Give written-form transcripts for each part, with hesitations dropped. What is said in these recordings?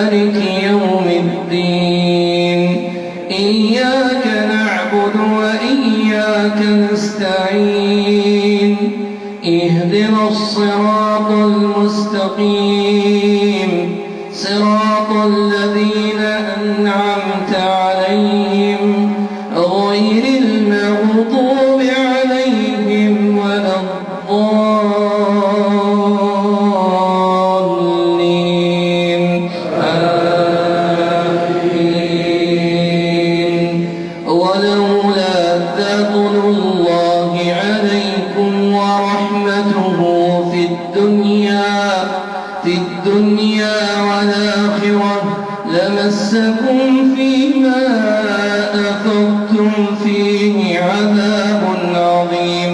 مالك يوم الدين إياك نعبد وإياك نستعين اهدنا الصراط المستقيم صراط الذين أنعمت عليهم غير المغضوب عليهم ولا الضالين آمين. ولولا فضل الله عليكم ورحمته في الدنيا والآخرة لمسكم فيما أفضتم فيه عذاب عظيم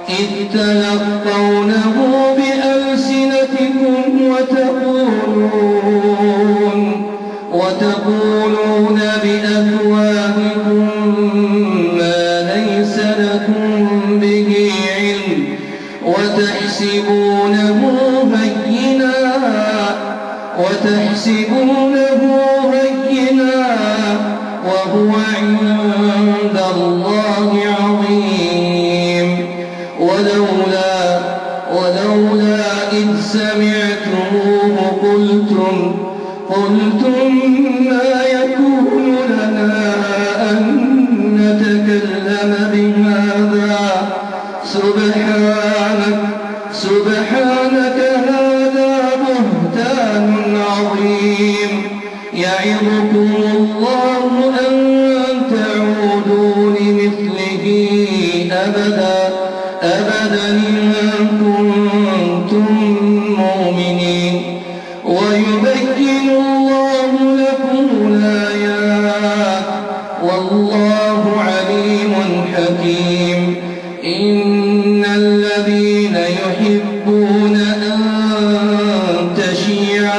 إذ تلقونه بألسنتكم وتقولون بأفواهكم ما ليس لكم به علم وتحسبونه هينا وهو عند الله عظيم. ولولا إذ سمعتموه قلتم ما يكون لنا أن نتكلم بهذا سبحانك هذا بهتان عظيم يعظكم الله أن تعودوا لمثله أبدا إن كنتم مؤمنين ويبين الله لكم الآيات والله عليم حكيم. إن الذين يحبون أن تشيع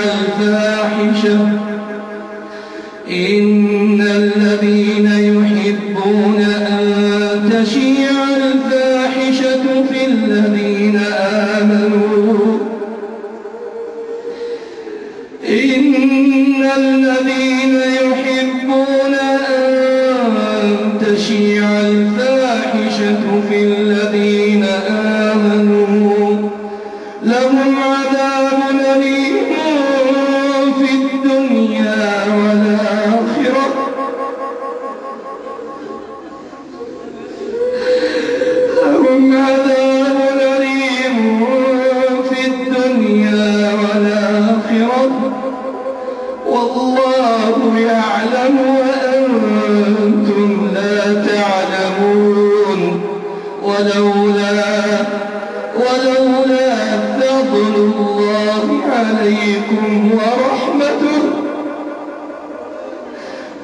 الفاحشة في الذين آمنوا لهم عذاب أليم في الدنيا والآخرة والله يعلم وأنتم لا تعلمون. ولولا فضل الله عليكم ورحمته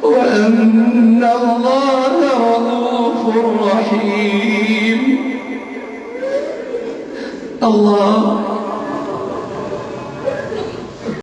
وأن الله رؤوف رحيم. الله